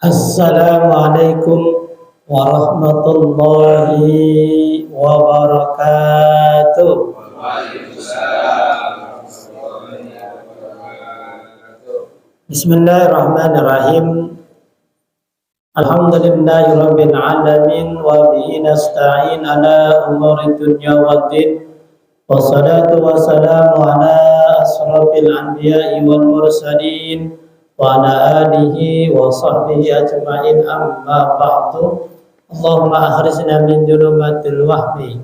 Assalamualaikum warahmatullahi wabarakatuh. Bismillahirrahmanirrahim. Alhamdulillahirabbil alamin wa bihi nasta'in ala umuri dunya waddin. Wassalatu wassalamu ala asrofil anbiya'i wal mursalin wa ala alihi wa sahbihi ajma'in, amma ba'du. Allahumma akhrijna min dhulumatil wahmi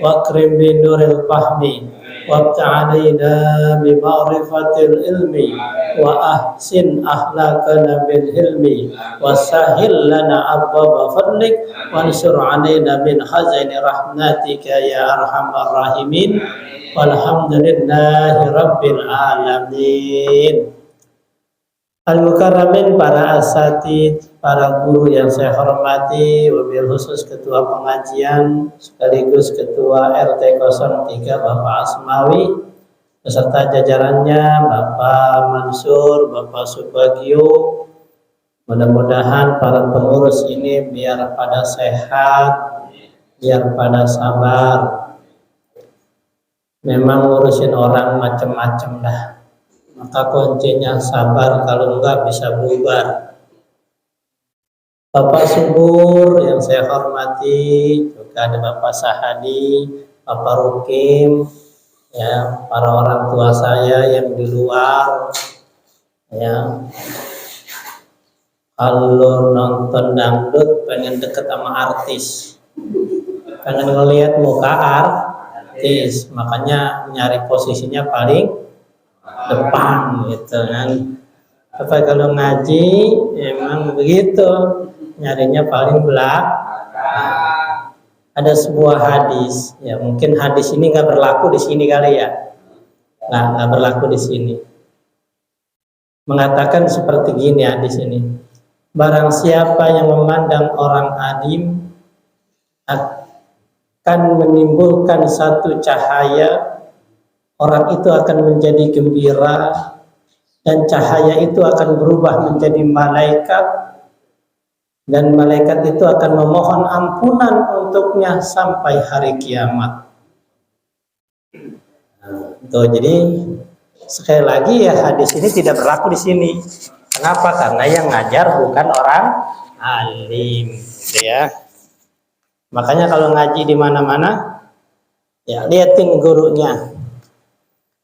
wa akrim bi nuril fahmi wabta'alaina bi ma'rifatil ilmi wa ahsin ahlakana bil hilmi wa sahil lana abwaba fadlik wa ansur alaina min khazaini rahmatika ya arhamar rahimin walhamdulillahi rabbil alamin. Al-Mukarramin, para asatid, para guru yang saya hormati, wabil khusus ketua pengajian sekaligus ketua RT 03 Bapak Asmawi beserta jajarannya, Bapak Mansur, Bapak Subagio. Mudah-mudahan para pengurus ini biar pada sehat, biar pada sabar. Memang ngurusin orang macam-macam dah, maka kuncinya sabar, kalau enggak bisa bubar. Bapak Subur yang saya hormati, juga ada Bapak Sahadi, Bapak Rukim, ya, para orang tua saya yang di luar, ya. Kalau nonton dangdut pengen deket sama artis, pengen ngelihat muka artis, makanya nyari posisinya paling depan gitu kan. Apa kalau ngaji emang begitu, nyarinya paling belakang. Ada sebuah hadis, ya mungkin hadis ini nggak berlaku di sini kali ya, nggak berlaku di sini. Mengatakan seperti gini hadis ini: barang siapa yang memandang orang alim akan menimbulkan satu cahaya, orang itu akan menjadi gembira, dan cahaya itu akan berubah menjadi malaikat, dan malaikat itu akan memohon ampunan untuknya sampai hari kiamat. Tuh, jadi sekali lagi ya, hadis ini tidak berlaku di sini. Kenapa? Karena yang ngajar bukan orang alim, gitu ya. Makanya kalau ngaji di mana-mana, ya liatin gurunya.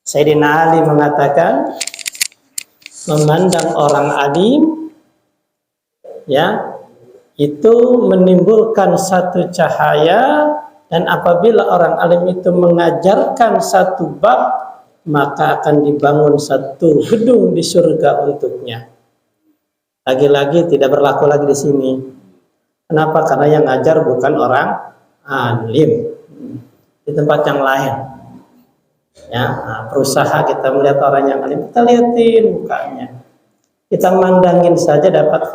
Sayyidina Ali mengatakan, memandang orang alim, ya, itu menimbulkan satu cahaya, dan apabila orang alim itu mengajarkan satu bab, maka akan dibangun satu gedung di surga untuknya. Lagi-lagi tidak berlaku lagi di sini. Kenapa? Karena yang ngajar bukan orang alim. Di tempat yang lain, ya, berusaha kita melihat orang yang alim, kita liatin mukanya, kita mandangin saja dapat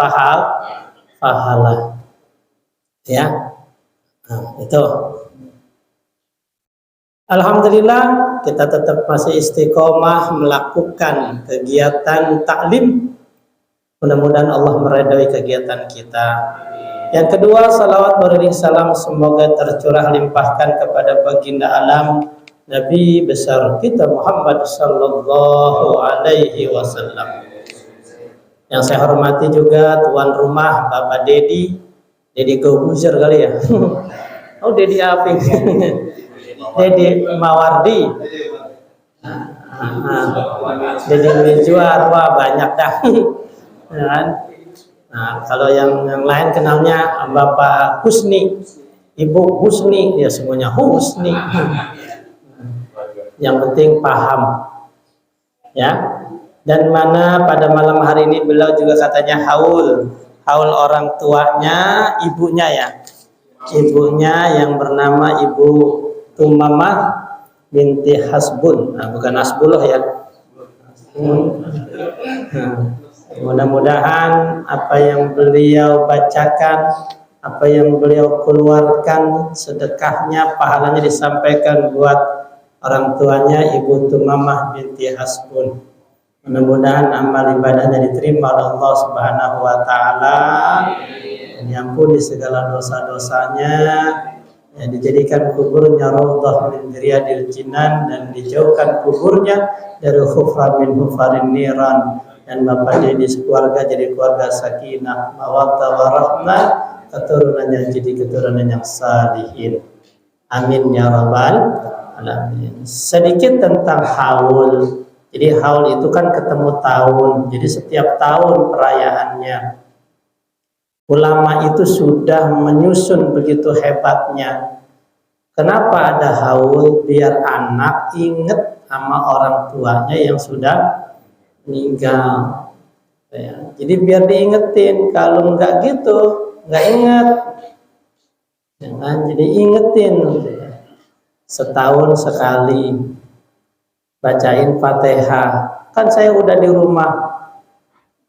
pahala, ya. Itu alhamdulillah kita tetap masih istiqomah melakukan kegiatan taklim. Mudah-mudahan Allah meridhai kegiatan kita. Yang kedua, salawat beriring salam semoga tercurah limpahkan kepada baginda alam Nabi besar kita Muhammad sallallahu alaihi wasallam. Yang saya hormati juga tuan rumah Bapak Dedi Gobuzer kali ya. Oh, Dedi apa ini? Dedi Mawardi. Dedi Mijuar, wah banyak dah. Nah, kalau yang lain kenalnya Bapak Husni, Ibu Husni, ya semuanya Husni. Yang penting paham, ya. Dan mana pada malam hari ini beliau juga katanya haul orang tuanya, ibunya ya, ibunya yang bernama Ibu Tumamah binti Hasbun, nah, bukan Hasbullah ya. Mudah-mudahan apa yang beliau bacakan, apa yang beliau keluarkan, sedekahnya, pahalanya disampaikan buat orang tuanya Ibu Tumamah binti Hasbun. Mudah-mudahan amal ibadahnya diterima oleh Allah Subhanahu wa taala, diampuni segala dosa-dosanya, ya, dijadikan kuburnya raudhah min riyadil jinan, dan dijauhkan kuburnya dari khufran min hufarin niran, dan bapaknya di keluarga jadi keluarga sakinah, mawaddah warahmah, keturunannya jadi keturunan yang salihin. Amin ya rabbal alamin. Sedikit tentang haul. Jadi haul itu kan ketemu tahun. Jadi setiap tahun perayaannya. Ulama itu sudah menyusun begitu hebatnya. Kenapa ada haul? Biar anak ingat sama orang tuanya yang sudah meninggal. Ya, jadi biar diingetin. Kalau nggak gitu, nggak ingat. Jangan, jadi ingetin. Setahun sekali bacain Fatihah. Kan saya udah di rumah,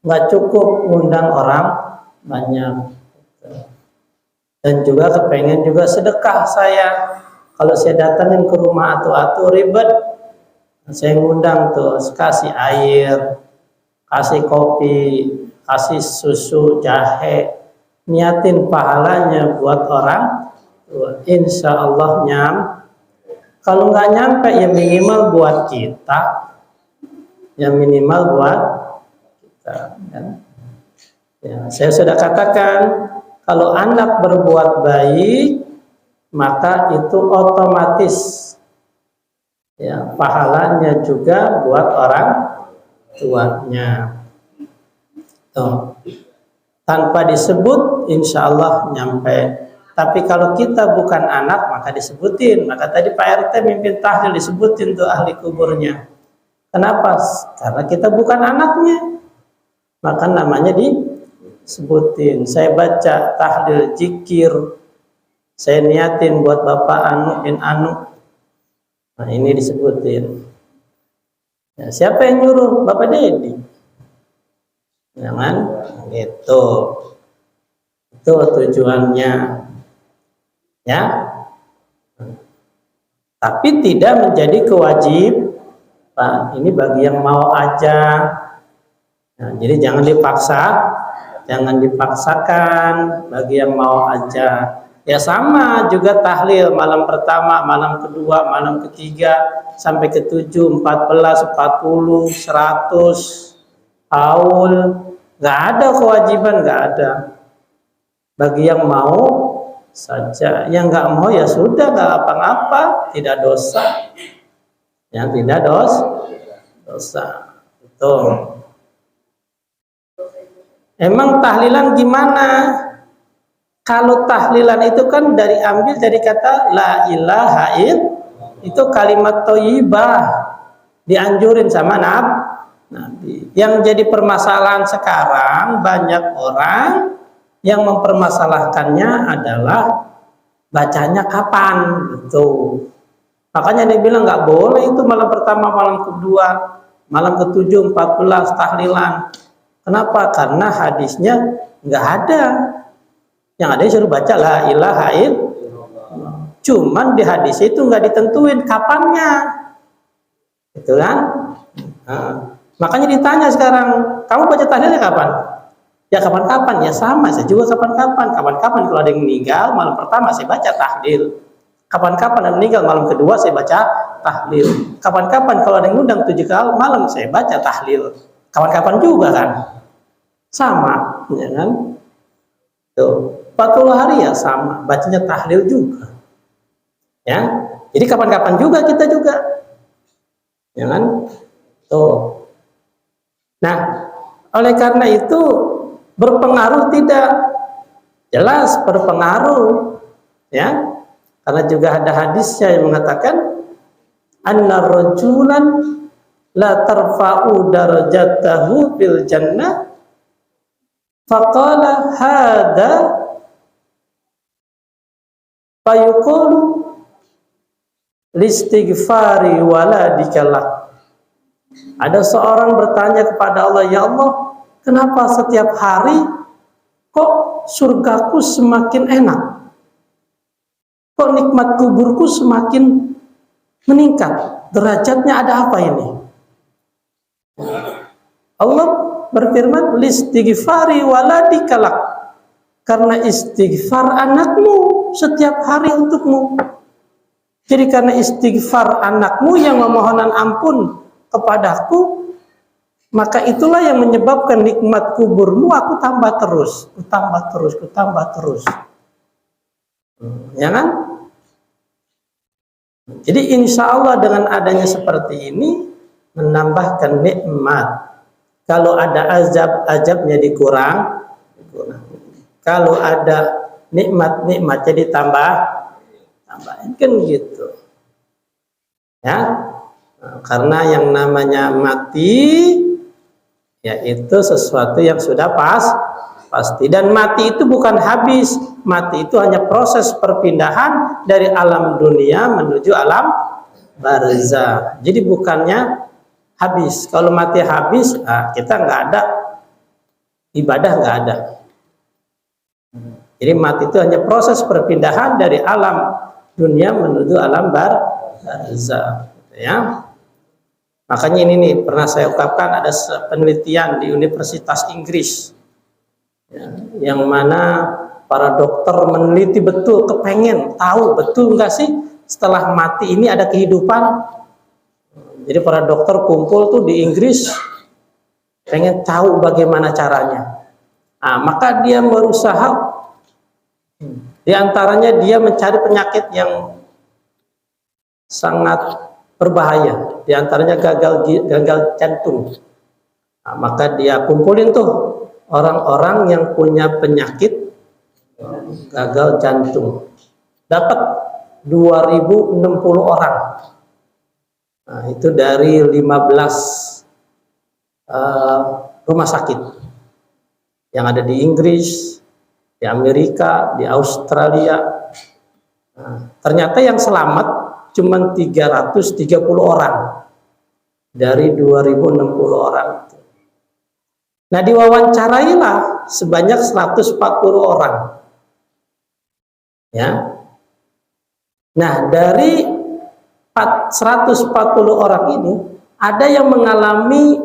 nggak cukup ngundang orang banyak. Dan juga kepengen juga sedekah saya. Kalau saya datangin ke rumah atu-atu ribet, saya ngundang tuh, kasih air, kasih kopi, kasih susu, jahe, niatin pahalanya buat orang. Insya Allah kalau nggak nyampe ya minimal buat kita, ya minimal buat kita. Ya, saya sudah katakan kalau anak berbuat baik maka itu otomatis ya pahalanya juga buat orang tuanya. Tuh. Tanpa disebut insya Allah nyampe. Tapi kalau kita bukan anak maka disebutin. Maka tadi Pak RT mimpin tahlil disebutin tuh ahli kuburnya. Kenapa? Karena kita bukan anaknya. Maka namanya disebutin. Saya baca tahlil zikir. Saya niatin buat Bapak Anu bin Anu. Nah ini disebutin. Ya, siapa yang nyuruh? Bapak Dedi. Jangan gitu. Itu tujuannya. Ya, tapi tidak menjadi kewajiban. Ini bagi yang mau aja. Nah, jadi jangan dipaksakan bagi yang mau aja. Ya sama juga tahlil malam pertama, malam kedua, malam ketiga sampai ke-7, 14, 40, 100 haul. Nggak ada kewajiban, nggak ada. Bagi yang mau saja, yang nggak mau ya sudah, nggak apa-apa, tidak dosa, yang tidak dosa. Betul. Emang tahlilan gimana? Kalau tahlilan itu kan ambil dari kata la ilaha illallah, itu kalimat thayyibah, dianjurin sama Nabi. Yang jadi permasalahan sekarang banyak orang yang mempermasalahkannya adalah bacanya kapan gitu. Makanya dia bilang nggak boleh itu malam pertama, malam kedua, malam ke-7, 14 tahlilan. Kenapa? Karena hadisnya nggak ada. Yang ada suruh baca la ilaha illallah. Cuman di hadis itu nggak ditentuin kapannya. Gitu kan? Nah, makanya ditanya sekarang, kamu baca tahlilnya kapan? Ya kapan-kapan, ya sama, saya juga kapan-kapan. Kapan-kapan kalau ada yang meninggal, malam pertama saya baca tahlil. Kapan-kapan ada yang meninggal, malam kedua saya baca tahlil. Kapan-kapan kalau ada yang ngundang 7 kali malam, saya baca tahlil. Kapan-kapan juga kan? Sama, ya kan? Tuh, 40 hari ya sama, bacanya tahlil juga. Ya, jadi kapan-kapan juga kita juga. Ya kan? Tuh. Nah, oleh karena itu berpengaruh tidak? Jelas berpengaruh, ya. Karena juga ada hadisnya yang mengatakan anna rajulan la tarfa'u darajatahu fil jannah faqala hadza fayuqulu listighfari waladikala. Ada seorang bertanya kepada Allah, ya Allah, kenapa setiap hari kok surgaku semakin enak? Kok nikmat kuburku semakin meningkat? Derajatnya ada apa ini? Allah berfirman, listighfari waladikalak, karena istighfar anakmu setiap hari untukmu. Jadi karena istighfar anakmu yang memohonan ampun kepadaku, maka itulah yang menyebabkan nikmat kuburmu aku tambah terus, ku tambah terus. Ya kan? Jadi insya Allah dengan adanya seperti ini menambahkan nikmat. Kalau ada azab, azabnya dikurang. Kalau ada nikmat, jadi tambahin kan gitu. Ya, karena yang namanya mati, yaitu sesuatu yang sudah pasti. Dan mati itu bukan habis. Mati itu hanya proses perpindahan dari alam dunia menuju alam barzah. Jadi bukannya habis. Kalau mati habis, kita nggak ada ibadah, nggak ada. Jadi mati itu hanya proses perpindahan dari alam dunia menuju alam barzah. Ya. Makanya ini nih pernah saya ungkapkan, ada penelitian di Universitas Inggris, ya, yang mana para dokter meneliti betul, kepengen tahu betul nggak sih setelah mati ini ada kehidupan. Jadi para dokter kumpul tuh di Inggris, pengen tahu bagaimana caranya. Maka dia berusaha, diantaranya dia mencari penyakit yang sangat berbahaya, diantaranya gagal jantung. Maka dia kumpulin tuh orang-orang yang punya penyakit gagal jantung, dapat 2060 orang. Itu dari 15 rumah sakit yang ada di Inggris, di Amerika, di Australia. Ternyata yang selamat cuma 330 orang dari 2060 orang. Nah, diwawancarailah sebanyak 140 orang. Ya. Nah, dari 140 orang ini ada yang mengalami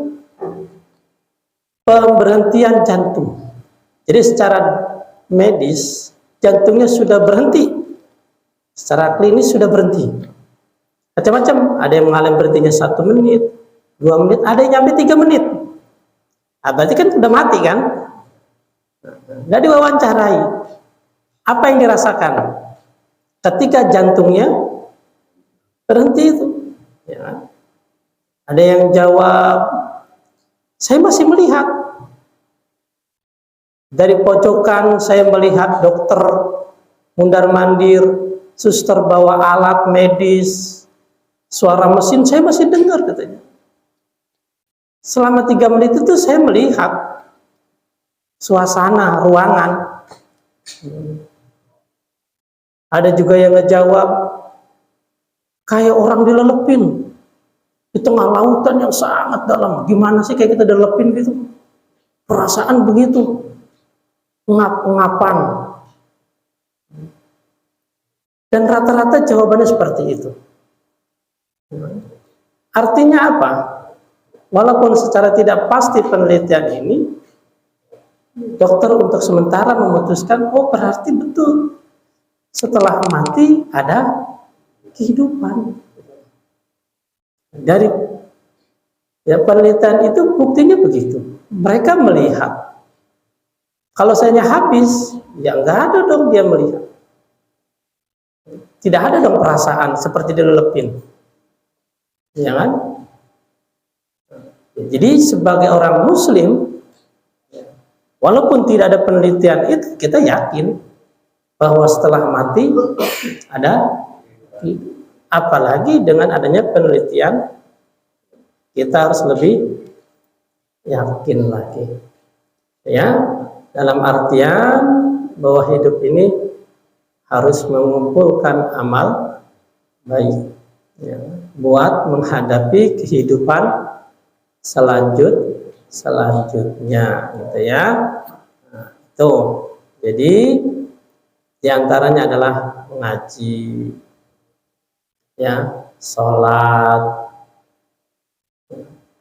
pemberhentian jantung. Jadi secara medis jantungnya sudah berhenti, secara klinis sudah berhenti. Macam-macam, ada yang mengalami berhentinya 1 menit, 2 menit, ada yang nyampe 3 menit. Berarti kan sudah mati kan? Nggak diwawancarai. Apa yang dirasakan ketika jantungnya berhenti itu? Ya. Ada yang jawab, saya masih melihat. Dari pojokan saya melihat dokter mundar-mandir, suster bawa alat medis, suara mesin saya masih dengar katanya. Selama 3 menit itu saya melihat suasana ruangan. Ada juga yang ngejawab, kayak orang dilelepin di tengah lautan yang sangat dalam. Gimana sih kayak kita dilelepin gitu? Perasaan begitu, ngap-ngapan. Dan rata-rata jawabannya seperti itu. Artinya apa? Walaupun secara tidak pasti penelitian ini, dokter untuk sementara memutuskan, oh berarti betul setelah mati ada kehidupan. Dari penelitian itu buktinya begitu. Mereka melihat. Kalau sayanya habis, ya nggak ada dong dia melihat. Tidak ada dong perasaan seperti dilelepin. Ya kan? Jadi sebagai orang muslim, walaupun tidak ada penelitian itu, kita yakin bahwa setelah mati ada, apalagi dengan adanya penelitian, kita harus lebih yakin lagi. Ya, dalam artian bahwa hidup ini harus mengumpulkan amal baik, ya, buat menghadapi kehidupan selanjutnya, gitu ya. Nah, itu. Jadi diantaranya adalah mengaji, ya, sholat,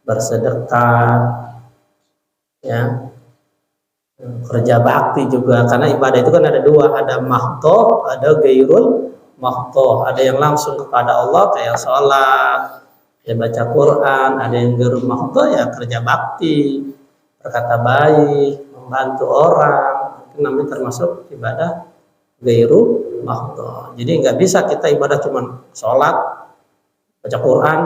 bersedekah, Ya, kerja bakti juga, karena ibadah itu kan ada dua, ada mahdoh, ada gairul mahdoh. Ada yang langsung kepada Allah kayak sholat, ya baca Quran. Ada yang gairul mahdoh, ya kerja bakti, berkata baik, membantu orang, itu namanya termasuk ibadah gairu mahdoh. Jadi nggak bisa kita ibadah cuma sholat, baca Quran,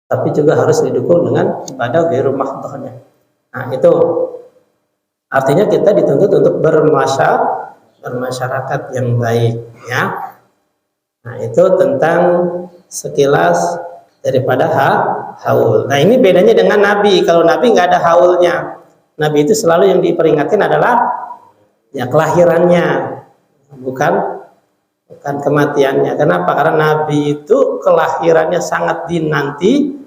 tapi juga harus didukung dengan ibadah gairu mahdohnya. Nah itu artinya kita dituntut untuk bermasyarakat yang baik, ya. Nah itu tentang sekilas daripada haul. Nah ini bedanya dengan Nabi. Kalau Nabi nggak ada haulnya. Nabi itu selalu yang diperingatkan adalah ya kelahirannya, bukan kematiannya. Kenapa? Karena Nabi itu kelahirannya sangat dinanti.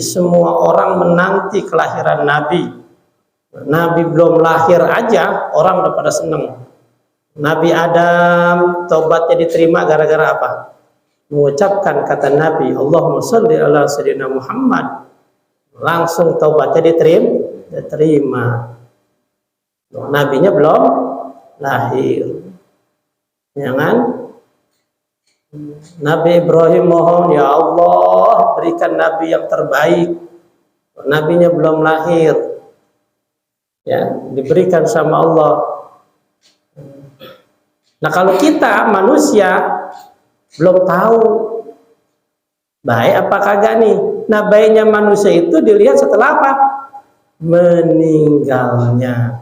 Semua orang menanti kelahiran Nabi. Nabi belum lahir aja orang udah pada seneng. Nabi Adam taubatnya diterima gara-gara apa? Mengucapkan kata Nabi, Allahumma sholli ala sayyidina Muhammad. Langsung taubatnya diterima. Nabinya belum lahir. Jangan Nabi Ibrahim mohon, ya Allah berikan Nabi yang terbaik. Nabinya belum lahir, ya diberikan sama Allah. Nah kalau kita manusia belum tahu baik apa kagak nih. Nah baiknya manusia itu dilihat setelah apa? Meninggalnya.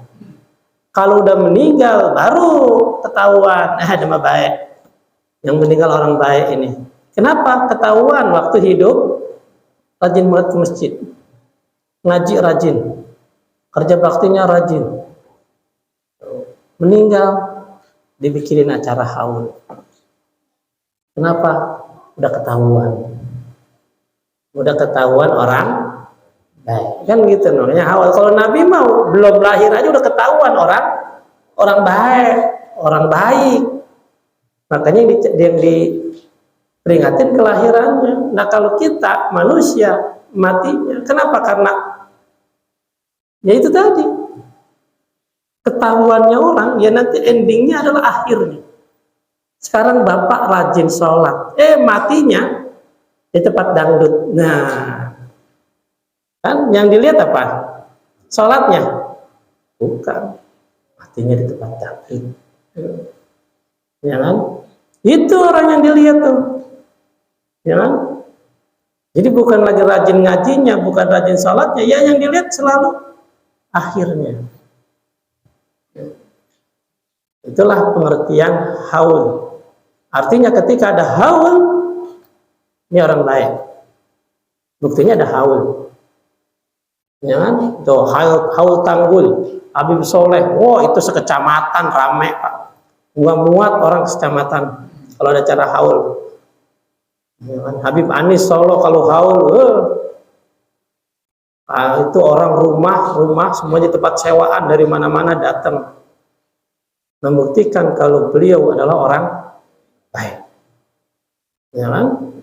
Kalau udah meninggal baru ketahuan nama baik. Yang meninggal orang baik ini. Kenapa? Ketahuan waktu hidup rajin banget ke masjid, ngaji rajin, kerja baktinya rajin. Meninggal dibikinin acara haul. Kenapa? Udah ketahuan orang baik. Kan gitu namanya haul. Kalau Nabi mau belum lahir aja udah ketahuan orang baik. Makanya yang diperingatin kelahirannya. Nah kalau kita manusia matinya, kenapa? Karena ya itu tadi ketahuannya orang, ya nanti endingnya adalah akhirnya. Sekarang bapak rajin sholat, matinya di tempat dangdut. Nah kan yang dilihat apa? Sholatnya? Bukan, matinya di tempat dangdut. Ya kan? Itu orang yang dilihat tuh, ya kan? Jadi bukan lagi rajin ngajinya, bukan rajin sholatnya, ya yang dilihat selalu akhirnya. Itulah pengertian haul. Artinya ketika ada haul, ini orang baik. Buktinya ada haul, ya kan? Tuh haul Tanggul, Habib Soleh, itu sekecamatan rame Pak. Nggak muat orang sekecamatan kalau ada acara haul. Ya kan? Habib Anis Solo kalau haul, itu orang rumah semuanya tempat sewaan dari mana-mana datang, membuktikan kalau beliau adalah orang baik. Ya kan?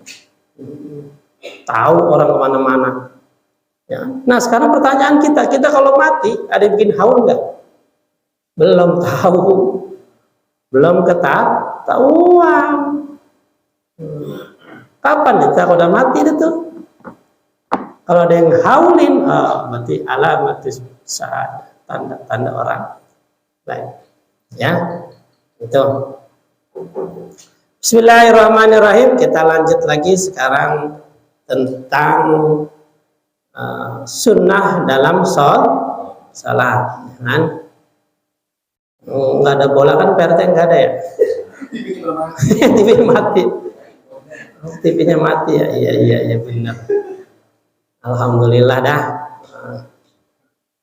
Tahu orang kemana-mana. Ya. Nah sekarang pertanyaan kita kalau mati ada yang bikin haul nggak? Belum tahu. Belum ketahuan. Kapan kita udah mati itu? Kalau ada yang haulin, berarti alamat saat tanda-tanda orang baik. Ya, itu. Bismillahirrahmanirrahim. Kita lanjut lagi sekarang tentang sunnah dalam salat. Kan? Nggak ada bola kan PRT nggak ada ya? TV mati. TV-nya mati ya? Iya benar. Alhamdulillah dah.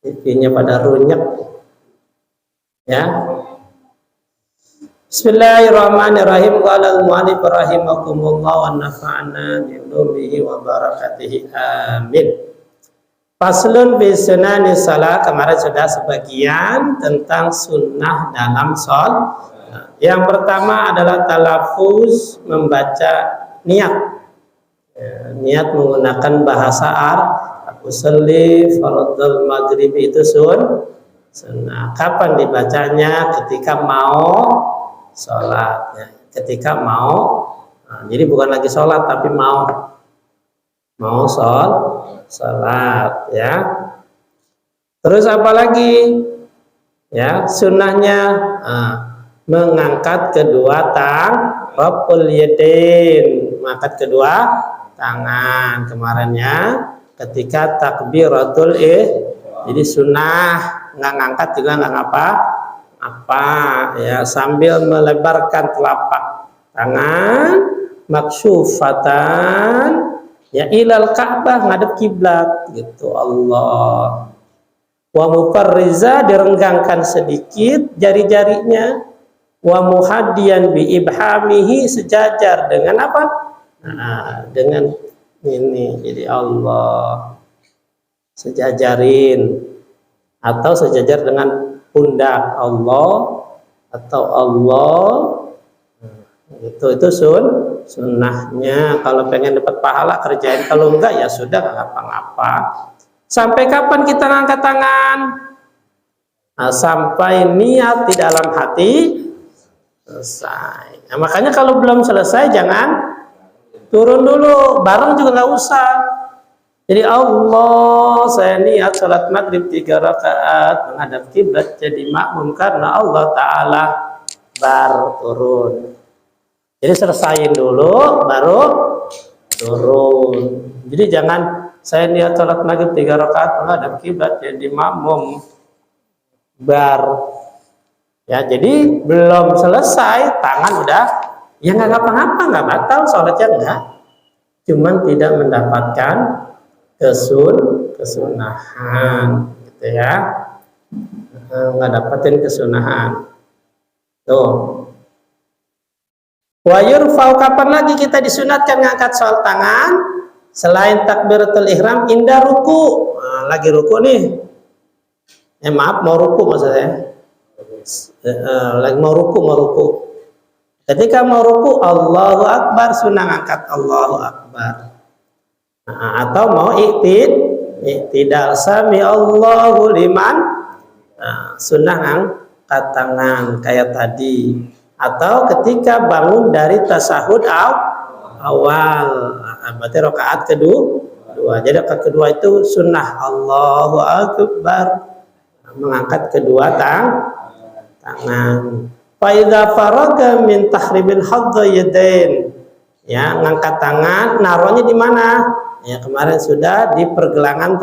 TV-nya pada runyek. Ya. Bismillahirrahmanirrahim. Qala al-mu'allif rahimakumullah wa nafa'ana bi ulumihi wa barakatihi. Amin. Faslun bi sunani salat, kemarin sudah sebagian tentang sunnah dalam sholat. Yang pertama adalah talafuz, membaca niat. Niat menggunakan bahasa Usolli fardhul maghrib itu sunnah. Kapan dibacanya? Ketika mau sholat, ya. Ketika mau, jadi bukan lagi sholat tapi mau sholat, ya. Terus apa lagi? Ya, sunnahnya mengangkat kedua raf'ul yadain, mengangkat kedua tangan. Kemarinnya ketika takbiratul jadi sunnah, nggak ngangkat juga nggak apa ya, sambil melebarkan telapak tangan maksyufatan ya ilal Ka'bah, ngadep kiblat gitu. Allah wa mufarriza, direnggangkan sedikit jari-jarinya, wa muhaddiyan bi ibhamihi, sejajar dengan apa? Dengan ini, jadi Allah sejajarin atau sejajar dengan pundak Allah atau Allah itu sunnahnya. Kalau pengen dapat pahala kerjain, kalau enggak ya sudah, nggak ngapa-ngapa. Sampai kapan kita ngangkat tangan? Sampai niat di dalam hati selesai. Nah, makanya kalau belum selesai jangan turun dulu, bareng juga nggak usah. Jadi Allah, saya niat sholat maghrib 3 rakaat menghadap kiblat jadi makmum karena Allah Ta'ala, baru turun. Jadi selesaiin dulu baru turun. Jadi jangan saya niat sholat maghrib 3 rakaat menghadap kiblat jadi makmum ya, jadi belum selesai tangan udah ya nggak ngapa-ngapa, nggak batal sholatnya, enggak, cuman tidak mendapatkan kesunahan gitu ya, nggak dapatin kesunahan tuh. Wa yurfa'u, kapan lagi kita disunatkan ngangkat soal tangan selain takbiratul ihram? Indah ruku. Lagi ruku nih, maaf, mau ruku maksudnya, lagi mau ruku. Ketika mau ruku, Allahu Akbar, sunnah ngangkat Allahu Akbar. Atau mau iktidal, sami Allahu liman, sunnah ngangkat tangan kayak tadi. Atau ketika bangun dari tasahud awal, berarti rakaat kedua. Jadi rakaat kedua itu sunnah Allahu Akbar, mengangkat kedua tangan. Fa idza faraga min tahribil haddayain, ya, ngangkat tangan, naruhnya di mana? Ya, kemarin sudah di pergelangan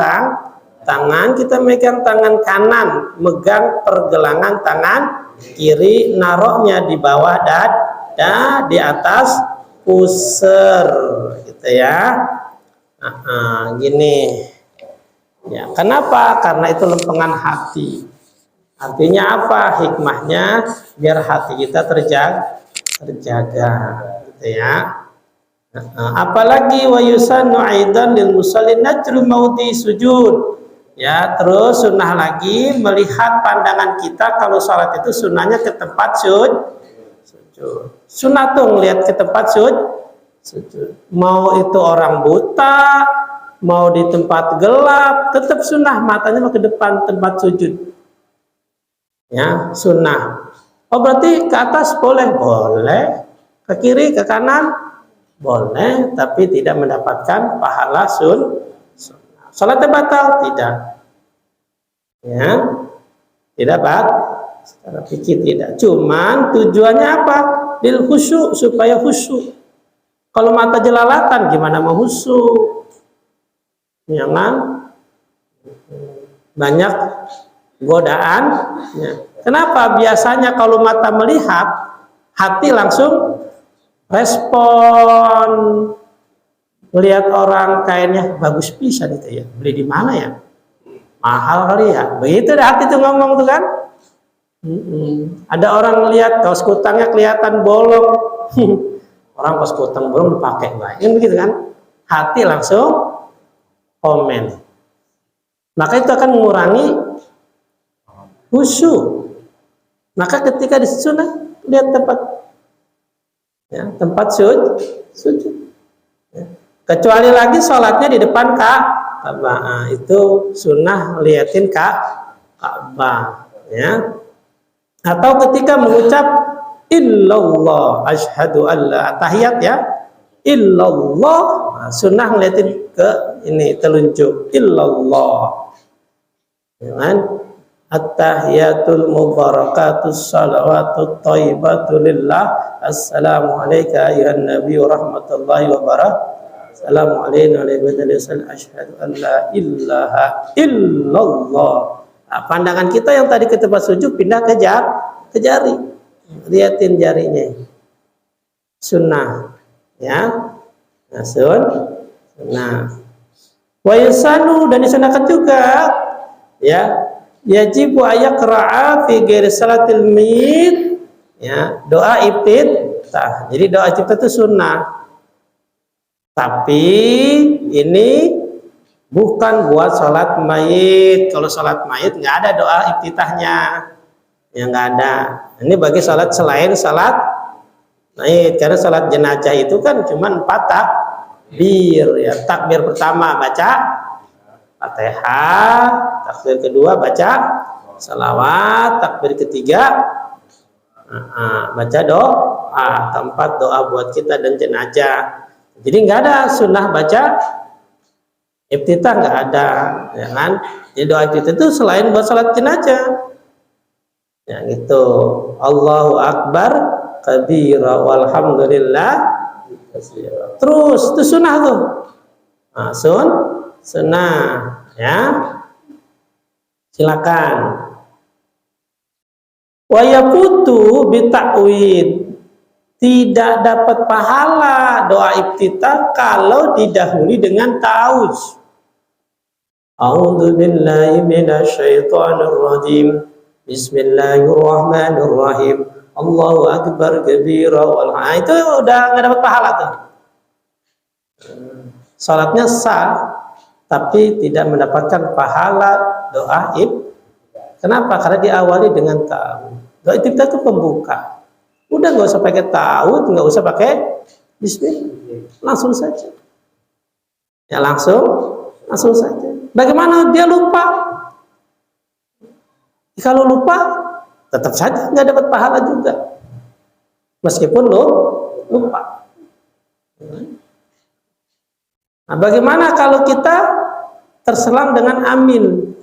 tangan, kita megang tangan kanan, megang pergelangan tangan kiri, naruhnya di bawah dada, di atas pusar gitu ya. Gini ya, kenapa? Karena itu lempengan hati. Artinya apa? Hikmahnya biar hati kita terjaga gitu ya. Apalagi wa yusannu aidan lil musallin najru maudi sujud, ya. Terus sunnah lagi melihat pandangan kita kalau sholat itu sunnahnya ke tempat sujud. Sunnah tuh ngelihat ke tempat sujud. Mau itu orang buta, mau di tempat gelap, tetap sunnah matanya ke depan tempat sujud. Ya, sunnah. Oh, berarti ke atas boleh, ke kiri, ke kanan boleh, tapi tidak mendapatkan pahala sunnah. Salatnya batal? Tidak. Ya, tidak batal. Secara fikih tidak. Cuman tujuannya apa? Lil khusyuk, supaya khusyuk. Kalau mata jelalatan gimana mau khusyuk? Ya kan? Banyak godaan. Ya. Kenapa? Biasanya kalau mata melihat, hati langsung respon. Melihat orang kainnya bagus pisan itu ya, beli di mana ya, mahal kali ya, begitu dah hati tuh ngomong tuh kan. Ada orang lihat kaos kutangnya kelihatan bolong, orang kaos kutang bolong dipakai baik, kan begitu kan, hati langsung komen. Maka itu akan mengurangi khusyuk. Maka ketika di sunnah lihat tempat, ya, tempat sujud. Ya. Kecuali lagi sholatnya di depan itu sunnah liatin Ka'bah, ya. Atau ketika mengucap illallah asyhadu alla, tahiyat ya, illallah, sunnah ngeliatin ke ini telunjuk illallah, ya kan? At-tahiyatul mubarakatus salawatut thayyibatu lillah, assalamu alayka ayuhan nabiyyu rahmatullahi wa barakatuh, assalamu alayna wa ala asyhadu an la ilaha illallah. Nah, pandangan kita yang tadi ke tempat sujud pindah ke jari, liatin jarinya, sunnah, ya. Nah, sunnah. Wa yusanu, dan disunahkan juga, ya, yajibu ayakra'a fi ghairi salatil mid, ya, doa iftitah. Jadi doa iftitah itu sunnah, tapi ini bukan buat sholat mayit. Kalau sholat mayit nggak ada doa iftitahnya, ya nggak ada. Ini bagi sholat selain sholat mayit, karena sholat jenazah itu kan cuma 4 takbir, ya. Takbir pertama baca Fatihah, takbir kedua baca salawat, takbir ketiga baca doa, keempat doa buat kita dan jenazah. Jadi nggak ada sunnah baca iftitah, nggak ada, ya kan? Jadi doa iftitah itu selain buat salat jenazah, ya gitu. Allahu akbar kabira walhamdulillah katsira. Terus itu sunnah tuh, nah, sunnah, ya. Silakan. Wa yaqutu bita'wid, tidak dapat pahala doa iftitah kalau didahului dengan ta'awudz. A'udzu billahi minasyaitonir rajim. Bismillahirrahmanirrahim. Allahu akbar kabira itu udah nggak dapat pahala tuh. Salatnya sah, tapi tidak mendapatkan pahala doa iftitah. Kenapa? Karena diawali dengan ta'awudz. Doa iftitah itu pembuka. Udah nggak usah pakai ta'awudz, nggak usah pakai bismillah, langsung saja. Ya langsung saja. Bagaimana dia lupa? Kalau lupa, tetap saja nggak dapat pahala juga, meskipun lupa. Nah, bagaimana kalau kita terselang dengan amin?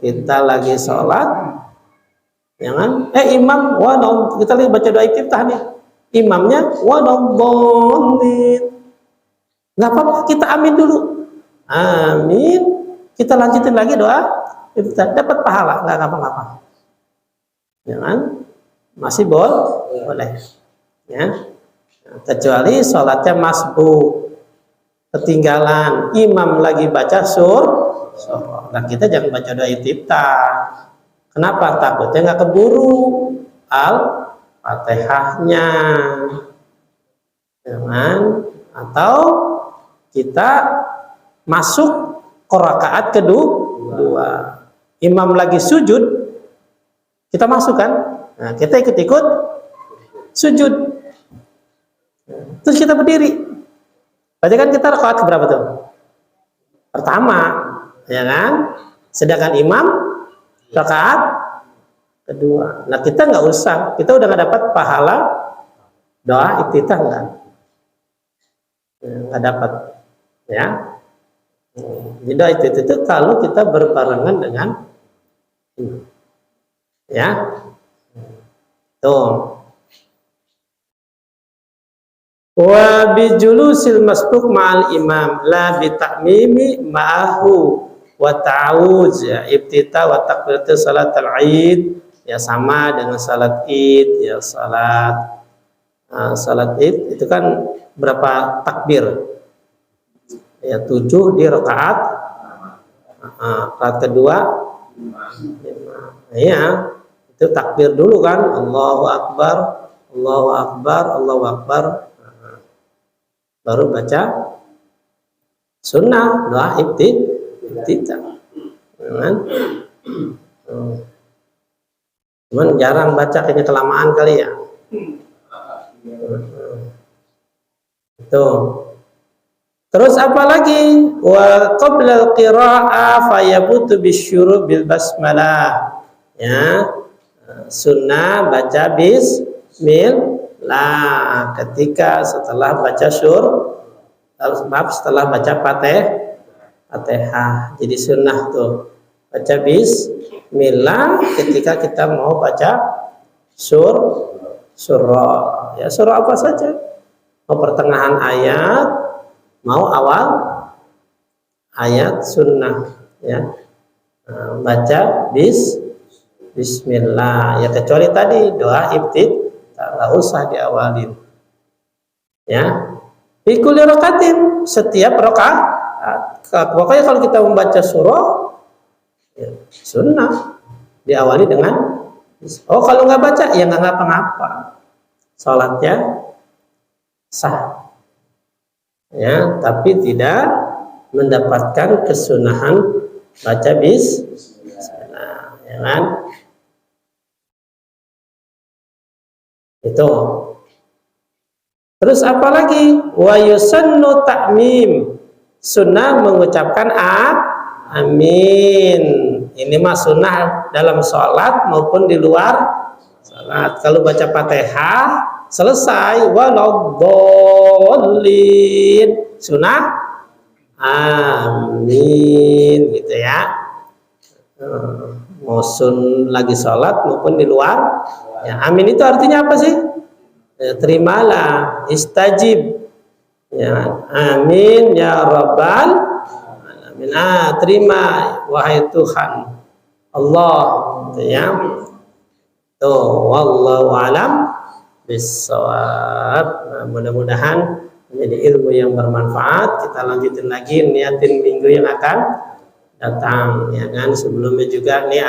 Kita lagi sholat, jangan imam kita lagi baca doa iftitah nih, imamnya wadhallalin, nggak apa-apa, kita amin dulu, amin, kita lanjutin lagi doa iftitah, dapat pahala, nggak apa-apa, jangan, masih boleh, ya. Kecuali sholatnya masbuk, ketinggalan, imam lagi baca surah, nah kita jangan baca doa iftitah. Kenapa? Takutnya nggak keburu Al-Fatihahnya, jangan. Atau kita masuk ke rakaat kedua, imam lagi sujud, kita masuk kan, nah kita ikut-ikut sujud, terus kita berdiri, berarti kan kita rakaat keberapa tuh? Pertama, ya kan? Sedangkan imam rakaat kedua. Nah kita nggak usah, kita udah nggak dapat pahala doa iftitah, nggak dapat, ya. Jadi doa iftitah itu kalau kita berbarengan dengan imam, ya. Tuh. Wa bijulusil masbuk ma'al imam la bita'mimi ma'ahu wa ta'awudz, ya, iftitah wa takbiratul salatul id, ya, sama dengan salat id, ya, salat id itu kan berapa takbir, ya, 7 di rakaat kedua, ya, itu takbir dulu kan, Allahu akbar, Allahu akbar, Allahu akbar, baru baca sunnah doa iftitah, cuman jarang baca, kayaknya kelamaan kali ya. Itu Terus apa lagi? Wa qabla al-qira'ah fayabutu bisyuru bil basmalah. Ya. Sunnah baca bismillah ketika setelah baca setelah baca Fatihah. Jadi sunnah tuh baca bismillah ketika kita mau baca surah. Ya, surah apa saja. Mau pertengahan ayat, mau awal ayat sunnah, ya. Baca bismillah, ya, kecuali tadi doa nggak usah diawalin, ya. Fi kulli rakatin, setiap rakaat. Pokoknya kalau kita membaca surah, ya, sunnah diawali dengan kalau nggak baca ya nggak ngapa-ngapa, sholatnya sah, ya, tapi tidak mendapatkan kesunahan baca bismillah, ya kan? Itu. Terus apa lagi? Wa yusannu ta'mim, sunnah mengucapkan amin. Ini mah sunnah dalam sholat maupun di luar sholat. Kalau baca Fatihah selesai waladhdallin, sunnah amin, gitu ya. Mau lagi sholat maupun di luar, ya, amin itu artinya apa sih? Ya, terimalah, istajib, ya, amin ya rabbal alamin. Terima wahai Tuhan Allah, gitu ya. Tuh, wallahu alam bisawab. Mudah-mudahan menjadi ilmu yang bermanfaat. Kita lanjutin lagi, niatin minggu yang akan datang, ya kan. Sebelumnya juga nih